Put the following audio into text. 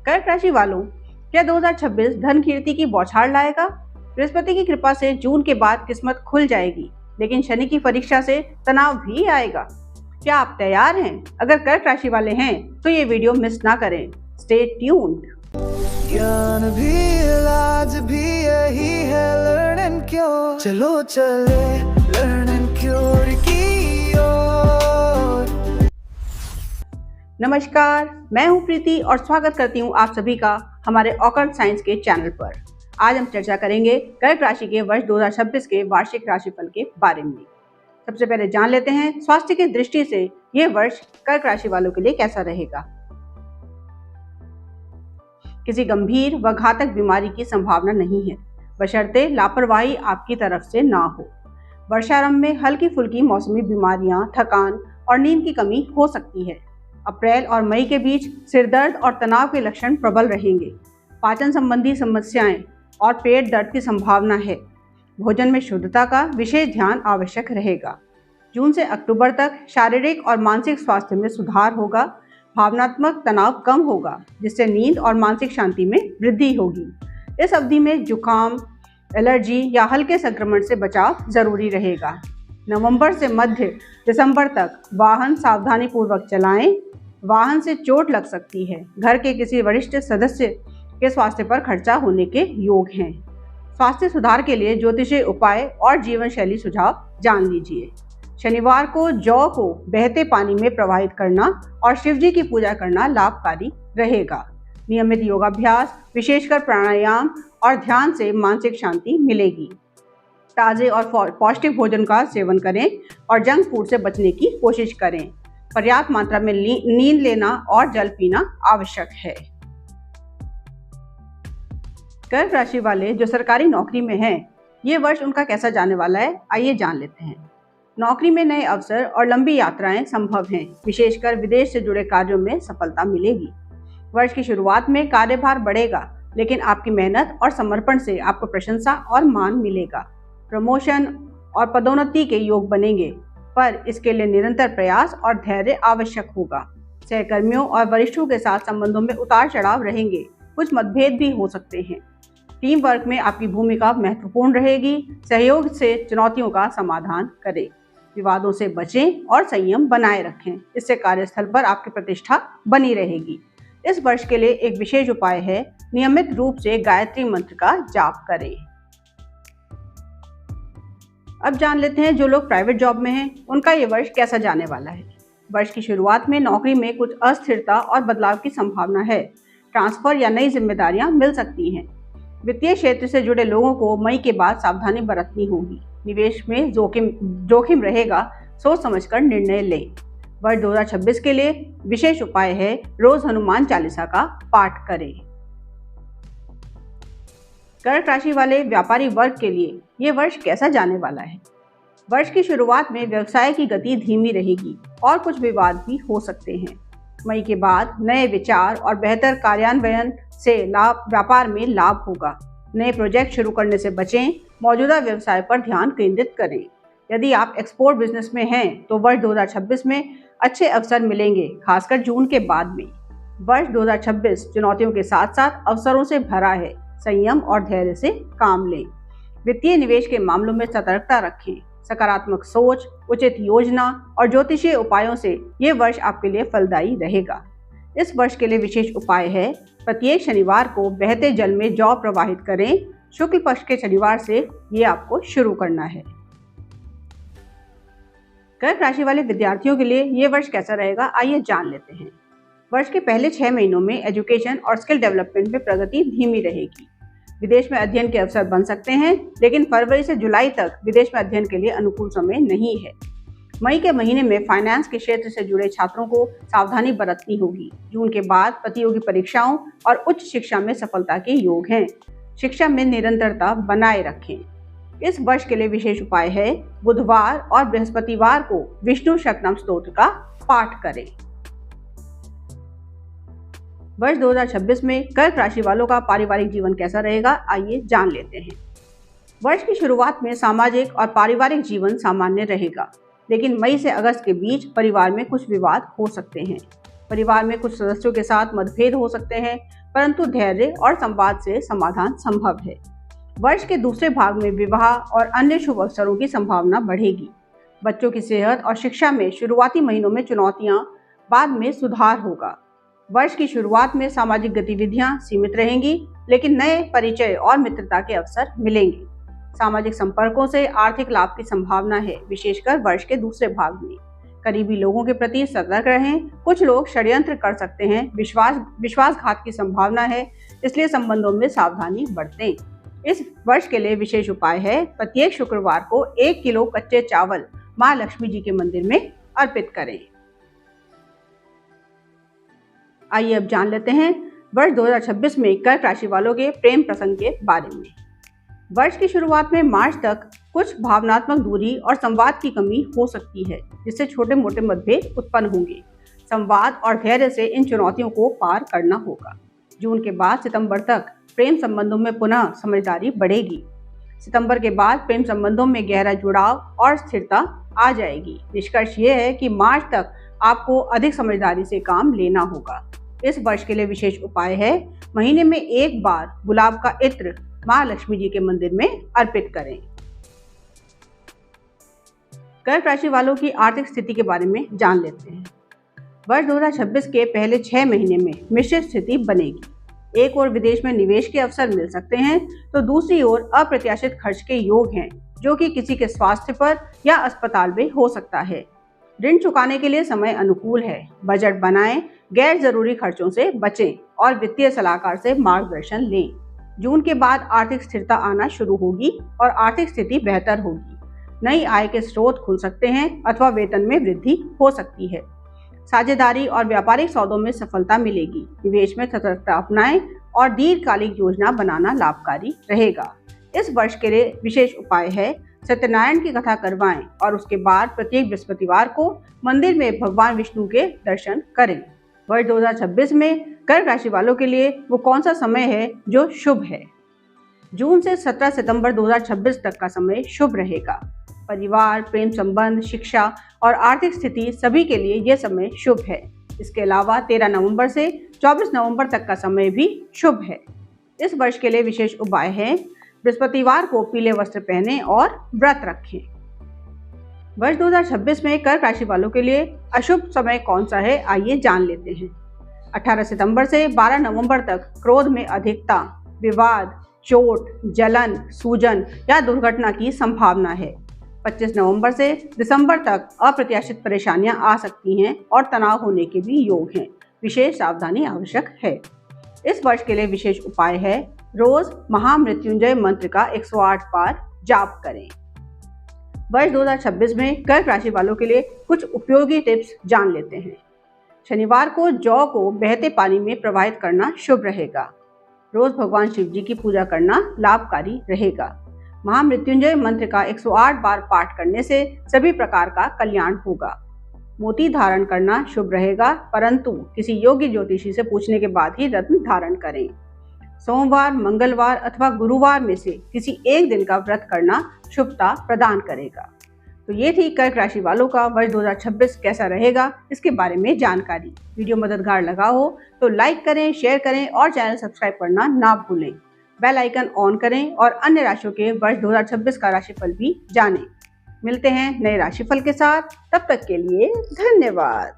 कर्क राशि वालों, क्या 2026 धन कीर्ति की बौछार लाएगा? बृहस्पति की कृपा से जून के बाद किस्मत खुल जाएगी, लेकिन शनि की परीक्षा से तनाव भी आएगा। क्या आप तैयार हैं? अगर कर्क राशि वाले हैं तो ये वीडियो मिस ना करें। Stay tuned. ज्ञान भी इलाज भी यही है लर्न एंड क्योर। चलो चले लर्न एंड क्योर की ओर। नमस्कार, मैं हूं प्रीति और स्वागत करती हूं आप सभी का हमारे ऑकल्ट साइंस के चैनल पर। आज हम चर्चा करेंगे कर्क राशि के वर्ष 2026 के वार्षिक राशिफल के बारे में। सबसे पहले जान लेते हैं स्वास्थ्य की दृष्टि से ये वर्ष कर्क राशि वालों के लिए कैसा रहेगा। किसी गंभीर व घातक बीमारी की संभावना नहीं है, बशर्ते लापरवाही आपकी तरफ से ना हो। वर्षारंभ में हल्की फुल्की मौसमी बीमारियां, थकान और नींद की कमी हो सकती है। अप्रैल और मई के बीच सिरदर्द और तनाव के लक्षण प्रबल रहेंगे। पाचन संबंधी समस्याएं और पेट दर्द की संभावना है। भोजन में शुद्धता का विशेष ध्यान आवश्यक रहेगा। जून से अक्टूबर तक शारीरिक और मानसिक स्वास्थ्य में सुधार होगा। भावनात्मक तनाव कम होगा, जिससे नींद और मानसिक शांति में वृद्धि होगी। इस अवधि में जुकाम, एलर्जी या हल्के संक्रमण से बचाव जरूरी रहेगा। नवंबर से मध्य दिसंबर तक वाहन सावधानीपूर्वक चलाएं। वाहन से चोट लग सकती है। घर के किसी वरिष्ठ सदस्य के स्वास्थ्य पर खर्चा होने के योग हैं। स्वास्थ्य सुधार के लिए ज्योतिषीय उपाय और जीवन शैली सुझाव जान लीजिए। शनिवार को जौ को बहते पानी में प्रवाहित करना और शिवजी की पूजा करना लाभकारी रहेगा। नियमित योगाभ्यास, विशेषकर प्राणायाम और ध्यान से मानसिक शांति मिलेगी। ताजे और पौष्टिक भोजन का सेवन करें और जंक फूड से बचने की कोशिश करें। पर्याप्त मात्रा में नींद लेना और जल पीना आवश्यक है। कर्क राशि वाले जो सरकारी नौकरी में हैं, ये वर्ष उनका कैसा जाने वाला है, आइए जान लेते हैं। नौकरी में नए अवसर और लंबी यात्राएं संभव हैं। विशेषकर विदेश से जुड़े कार्यों में सफलता मिलेगी। वर्ष की शुरुआत में कार्यभार बढ़ेगा, लेकिन आपकी मेहनत और समर्पण से आपको प्रशंसा और मान मिलेगा। प्रमोशन और पदोन्नति के योग बनेंगे, पर इसके लिए निरंतर प्रयास और धैर्य आवश्यक होगा। सहकर्मियों और वरिष्ठों के साथ संबंधों में उतार चढ़ाव रहेंगे। कुछ मतभेद भी हो सकते हैं। टीम वर्क में आपकी भूमिका महत्वपूर्ण रहेगी। सहयोग से चुनौतियों का समाधान करें। विवादों से बचें और संयम बनाए रखें। इससे कार्यस्थल पर आपकी प्रतिष्ठा बनी रहेगी। इस वर्ष के लिए एक विशेष उपाय है, नियमित रूप से गायत्री मंत्र का जाप करें। अब जान लेते हैं जो लोग प्राइवेट जॉब में हैं, उनका ये वर्ष कैसा जाने वाला है। वर्ष की शुरुआत में नौकरी में कुछ अस्थिरता और बदलाव की संभावना है। ट्रांसफर या नई जिम्मेदारियां मिल सकती हैं। वित्तीय क्षेत्र से जुड़े लोगों को मई के बाद सावधानी बरतनी होगी। निवेश में जोखिम रहेगा, सोच समझकर निर्णय लें। वर्ष 2026 के लिए विशेष उपाय है, रोज हनुमान चालीसा का पाठ करें। कर्क राशि वाले व्यापारी वर्ग के लिए ये वर्ष कैसा जाने वाला है। वर्ष की शुरुआत में व्यवसाय की गति धीमी रहेगी और कुछ विवाद भी हो सकते हैं। मई के बाद नए विचार और बेहतर कार्यान्वयन से व्यापार में लाभ होगा। नए प्रोजेक्ट शुरू करने से बचें। मौजूदा व्यवसाय पर ध्यान केंद्रित करें। यदि आप एक्सपोर्ट बिजनेस में हैं तो वर्ष 2026 में अच्छे अवसर मिलेंगे, खासकर जून के बाद में। वर्ष 2026 चुनौतियों के साथ साथ अवसरों से भरा है। संयम और धैर्य से काम लें। वित्तीय निवेश के मामलों में सतर्कता रखें। सकारात्मक सोच, उचित योजना और ज्योतिषीय उपायों से ये वर्ष आपके लिए फलदायी रहेगा। इस वर्ष के लिए विशेष उपाय है, प्रत्येक शनिवार को बहते जल में जौ प्रवाहित करें। शुक्ल पक्ष के शनिवार से ये आपको शुरू करना है। कर्क राशि वाले विद्यार्थियों के लिए ये वर्ष कैसा रहेगा, आइए जान लेते हैं। वर्ष के पहले 6 महीनों में एजुकेशन और स्किल डेवलपमेंट में प्रगति धीमी रहेगी। विदेश में अध्ययन के अवसर बन सकते हैं, लेकिन फरवरी से जुलाई तक विदेश में अध्ययन के लिए अनुकूल समय नहीं है। मई के महीने में फाइनेंस के क्षेत्र से जुड़े छात्रों को सावधानी बरतनी होगी। जून के बाद प्रतियोगी परीक्षाओं और उच्च शिक्षा में सफलता के योग हैं। शिक्षा में निरंतरता बनाए रखें। इस वर्ष के लिए विशेष उपाय है, बुधवार और बृहस्पतिवार को विष्णु शतनाम स्तोत्र का पाठ करें। वर्ष 2026 में कर्क राशि वालों का पारिवारिक जीवन कैसा रहेगा, आइए जान लेते हैं। वर्ष की शुरुआत में सामाजिक और पारिवारिक जीवन सामान्य रहेगा, लेकिन मई से अगस्त के बीच परिवार में कुछ विवाद हो सकते हैं। परिवार में कुछ सदस्यों के साथ मतभेद हो सकते हैं। परंतु धैर्य और संवाद से समाधान संभव है। वर्ष के दूसरे भाग में विवाह और अन्य शुभ अवसरों की संभावना बढ़ेगी। बच्चों की सेहत और शिक्षा में शुरुआती महीनों में चुनौतियां, बाद में सुधार होगा। वर्ष की शुरुआत में सामाजिक गतिविधियां सीमित रहेंगी, लेकिन नए परिचय और मित्रता के अवसर मिलेंगे। सामाजिक संपर्कों से आर्थिक लाभ की संभावना है, विशेषकर वर्ष के दूसरे भाग में। करीबी लोगों के प्रति सतर्क रहें। कुछ लोग षड्यंत्र कर सकते हैं। विश्वासघात की संभावना है, इसलिए संबंधों में सावधानी बरतें। इस वर्ष के लिए विशेष उपाय है, प्रत्येक शुक्रवार को 1 किलो कच्चे चावल माँ लक्ष्मी जी के मंदिर में अर्पित करें। आइए अब जान लेते हैं वर्ष 2026 में कर्क राशि वालों के प्रेम प्रसंग के बारे में। वर्ष की शुरुआत में मार्च तक कुछ भावनात्मक दूरी और संवाद की कमी हो सकती है, जिससे छोटे मोटे मतभेद उत्पन्न होंगे। संवाद और धैर्य से इन चुनौतियों को पार करना होगा। जून के बाद सितंबर तक प्रेम संबंधों में पुनः समझदारी बढ़ेगी। सितंबर के बाद प्रेम संबंधों में गहरा जुड़ाव और स्थिरता आ जाएगी। निष्कर्ष ये है कि मार्च तक आपको अधिक समझदारी से काम लेना होगा। इस वर्ष के लिए विशेष उपाय है, महीने में एक बार गुलाब का इत्र माँ लक्ष्मी जी के मंदिर में अर्पित करें। कर्क राशि वालों की आर्थिक स्थिति के बारे में जान लेते हैं। वर्ष 2026 के पहले 6 महीने में मिश्रित स्थिति बनेगी। एक ओर विदेश में निवेश के अवसर मिल सकते हैं, तो दूसरी ओर अप्रत्याशित खर्च के योग हैं, जो कि किसी के स्वास्थ्य पर या अस्पताल में हो सकता है। ऋण चुकाने के लिए समय अनुकूल है। बजट बनाएं, गैर जरूरी खर्चों से बचें और वित्तीय सलाहकार से मार्गदर्शन लें। जून के बाद आर्थिक स्थिरता आना शुरू होगी और आर्थिक स्थिति बेहतर होगी। नई आय के स्रोत खुल सकते हैं अथवा वेतन में वृद्धि हो सकती है। साझेदारी और व्यापारिक सौदों में सफलता मिलेगी। निवेश में सतर्कता अपनाएं और दीर्घकालिक योजना बनाना लाभकारी रहेगा। इस वर्ष के लिए विशेष उपाय है, सत्यनारायण की कथा करवाएं और उसके बाद प्रत्येक बृहस्पतिवार को मंदिर में भगवान विष्णु के दर्शन करें। वर्ष 2026 में कर्क राशि वालों के लिए वो कौन सा समय है जो शुभ है? जून से 17 सितंबर 2026 तक का समय शुभ रहेगा। परिवार, प्रेम संबंध, शिक्षा और आर्थिक स्थिति सभी के लिए यह समय शुभ है। इसके अलावा 13 नवंबर से 24 नवंबर तक का समय भी शुभ है। इस वर्ष के लिए विशेष उपाय है, बृहस्पतिवार को पीले वस्त्र पहनें और व्रत रखें। वर्ष 2026 में कर्क राशि वालों के लिए अशुभ समय कौन सा है, आइए जान लेते हैं। 18 सितंबर से 12 नवंबर तक क्रोध में अधिकता, विवाद, चोट, जलन, सूजन या दुर्घटना की संभावना है। 25 नवंबर से दिसंबर तक अप्रत्याशित परेशानियां आ सकती हैं और तनाव होने के भी योग हैं। विशेष सावधानी आवश्यक है। इस वर्ष के लिए विशेष उपाय है, रोज महामृत्युंजय मंत्र का 108 बार जाप करें। वर्ष 2026 में कर्क राशि वालों के लिए कुछ उपयोगी टिप्स जान लेते हैं। शनिवार को जौ को बहते पानी में प्रवाहित करना शुभ रहेगा। रोज भगवान शिव जी की पूजा करना लाभकारी रहेगा। महामृत्युंजय मंत्र का 108 बार पाठ करने से सभी प्रकार का कल्याण होगा। मोती धारण करना शुभ रहेगा, परंतु किसी योग्य ज्योतिषी से पूछने के बाद ही रत्न धारण करें। सोमवार, मंगलवार अथवा गुरुवार में से किसी एक दिन का व्रत करना शुभता प्रदान करेगा। तो ये थी कर्क राशि वालों का वर्ष 2026 कैसा रहेगा, इसके बारे में जानकारी। वीडियो मददगार लगा हो तो लाइक करें, शेयर करें और चैनल सब्सक्राइब करना ना भूलें। बेल आइकन ऑन करें और अन्य राशियों के वर्ष 2026 का राशिफल भी जानें। मिलते हैं नए राशिफल के साथ, तब तक के लिए धन्यवाद।